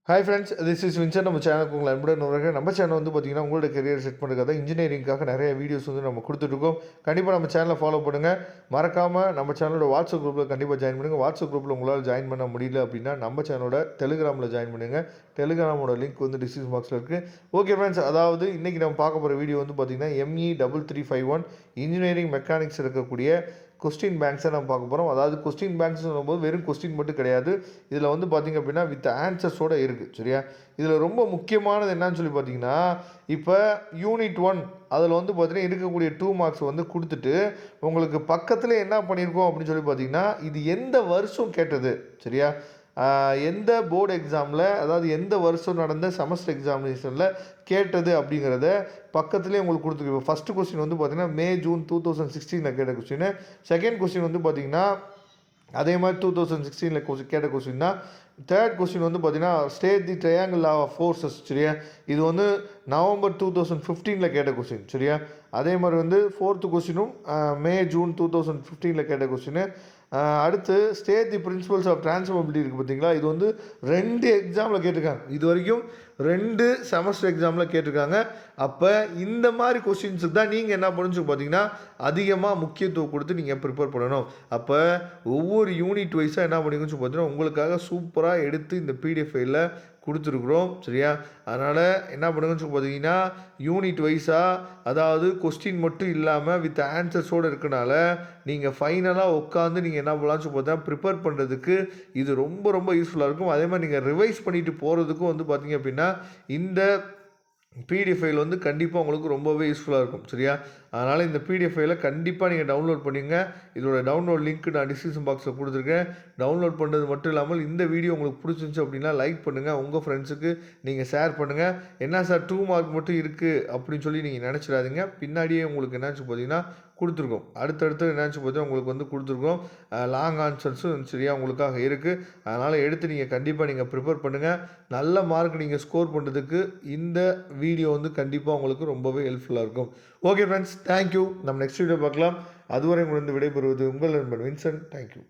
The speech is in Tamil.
Hi friends, this is Vincent. நம்ம சேனலுக்கு உங்களை அன்புடன் வரவேற்கிறேன். நம்ம சேனல் வந்து பார்த்தீங்கன்னா, உங்களோட கெரியர் செட் பண்ணுறதுக்காக இன்ஜினியரிங்காக நிறைய வீடியோஸ் வந்து நம்ம கொடுத்துட்ருக்கோம். கண்டிப்பாக நம்ம சேனலை ஃபாலோ பண்ணுங்கள். மறக்காமல் நம்ம சேனலோட வாட்ஸ்அப் குரூப்பில் கண்டிப்பாக ஜாயின் பண்ணுங்கள். வாட்ஸ்அப் குரூப்பில் உங்களால் ஜாயின் பண்ண முடியல அப்படின்னா நம்ம சேனலோட டெலிகிராமில் ஜாயின் பண்ணுங்கள். டெலிகிராமோட லிங்க் வந்து டிஸ்கிரிப்ஷன் பாக்ஸில் இருக்குது. ஓகே ஃப்ரெண்ட்ஸ், அதாவது இன்றைக்கி நம்ம பார்க்க போகிற வீடியோ வந்து பார்த்திங்கன்னா ME3351 இன்ஜினியரிங் மெக்கானிக்ஸ் இருக்கக்கூடிய கொஸ்டின் பேங்க்ஸை நம்ம பார்க்க போகிறோம். அதாவது கொஸ்டின் பேங்க்ஸ் சொல்லும்போது வெறும் கொஸ்டின் மட்டும் கிடையாது. இதில் வந்து பார்த்திங்க அப்படின்னா வித் ஆன்சர்ஸோடு இருக்குது. சரியா? இதில் ரொம்ப முக்கியமானது என்னன்னு சொல்லி பார்த்தீங்கன்னா, இப்போ யூனிட் 1 அதில் வந்து பார்த்தீங்கன்னா இருக்கக்கூடிய 2 மார்க்ஸ் வந்து கொடுத்துட்டு உங்களுக்கு பக்கத்தில் என்ன பண்ணியிருக்கோம் அப்படின்னு சொல்லி பார்த்தீங்கன்னா, இது எந்த வருஷம் கேட்டது. சரியா? எந்த போர்டு எக்ஸாமில், அதாவது எந்த வருஷம் நடந்த செமஸ்டர் எக்ஸாமினேஷனில் கேட்டது அப்படிங்கிறத பக்கத்துலேயே உங்களுக்கு கொடுத்துருக்கு. இப்போ ஃபஸ்ட்டு கொஸ்டின் வந்து பார்த்திங்கன்னா மே ஜூன் 2016 கேட்ட கொஸ்டின். செகண்ட் கொஸ்டின் வந்து பார்த்திங்கன்னா அதே மாதிரி 2016 கேட்ட கொஸ்டின் தான். தேர்ட் கொஸ்டின் வந்து பார்த்தீங்கன்னா state the triangle of forces. சரியா? இது வந்து நவம்பர் 2015 கேட்ட கொஸ்டின். சரியா? அதே மாதிரி வந்து ஃபோர்த்து கொஸ்டினும் மே ஜூன் 2015 கேட்ட கொஸ்டின். அடுத்து ஸ்டேட் தி பிரின்சிபல்ஸ் ஆஃப் டிரான்ஸ்ஃபர்மபிலிட்டி இருக்குது பார்த்தீங்களா, இது வந்து 2 எக்ஸாமில் கேட்டிருக்காங்க. இது வரைக்கும் 2 செமஸ்டர் எக்ஸாமில் கேட்டிருக்காங்க. அப்போ இந்த மாதிரி கொஸ்டின்ஸுக்கு தான் நீங்கள் என்ன பண்ணணும்னு பார்த்தீங்கன்னா அதிகமாக முக்கியத்துவம் கொடுத்து நீங்கள் ப்ரிப்பேர் பண்ணணும். அப்போ ஒவ்வொரு யூனிட் வைஸாக என்ன பண்ணிக்கணும்னு பார்த்தீங்கன்னா உங்களுக்காக சூப்பராக எடுத்து இந்த PDF ஃபைலில் கொடுத்துருக்குறோம். சரியா? அதனால் என்ன பண்ணுங்கன்னு பார்த்தீங்கன்னா யூனிட் வைஸாக, அதாவது கொஸ்டின் மட்டும் இல்லாமல் வித் ஆன்சர்ஸோடு இருக்கனால நீங்கள் ஃபைனலாக உட்காந்து நீங்கள் என்ன பண்ணலாம்னு பார்த்தா ப்ரிப்பேர் பண்ணுறதுக்கு இது ரொம்ப ரொம்ப யூஸ்ஃபுல்லாக இருக்கும். அதே மாதிரி நீங்கள் ரிவைஸ் பண்ணிவிட்டு போகிறதுக்கும் வந்து பார்த்தீங்க அப்படின்னா இந்த PDF ஃபைல் வந்து கண்டிப்பாக உங்களுக்கு ரொம்பவே யூஸ்ஃபுல்லாக இருக்கும். சரியா? அதனால் இந்த PDF ஃபைலை கண்டிப்பாக நீங்கள் டவுன்லோட் பண்ணிங்க. இதோட டவுன்லோட் லிங்க் நான் டிஸ்கிரிப்ஷன் பாக்ஸில் கொடுத்துருக்கேன். டவுன்லோட் பண்ணுறது மட்டும் இல்லாமல் இந்த வீடியோ உங்களுக்கு பிடிச்சிருந்துச்சு அப்படின்னா லைக் பண்ணுங்கள், உங்கள் ஃப்ரெண்ட்ஸுக்கு நீங்கள் ஷேர் பண்ணுங்கள். என்ன சார் 2 மார்க் மட்டும் இருக்குது அப்படின்னு சொல்லி நீங்கள் நினச்சிடாதீங்க. பின்னாடியே உங்களுக்கு என்னாச்சு பார்த்தீங்கன்னா கொடுத்துருக்கோம். அடுத்தடுத்து என்னாச்சு பார்த்தீங்கன்னா உங்களுக்கு வந்து கொடுத்துருக்கோம். லாங் ஆன்சர்ஸும் சரியா உங்களுக்காக இருக்குது. அதனால் எடுத்து நீங்கள் கண்டிப்பாக நீங்கள் ப்ரிப்பேர் பண்ணுங்கள். நல்ல மார்க் நீங்கள் ஸ்கோர் பண்ணுறதுக்கு இந்த வீடியோ வந்து கண்டிப்பாக உங்களுக்கு ரொம்பவே ஹெல்ப்ஃபுல்லாக இருக்கும். Okay friends, thank you. நம்ம நெக்ஸ்ட் வீடியோ பார்க்கலாம். அதுவரை உங்களுக்கு விடைபெறுவது உங்கள் நண்பன் வின்சென்ட். தேங்க்யூ.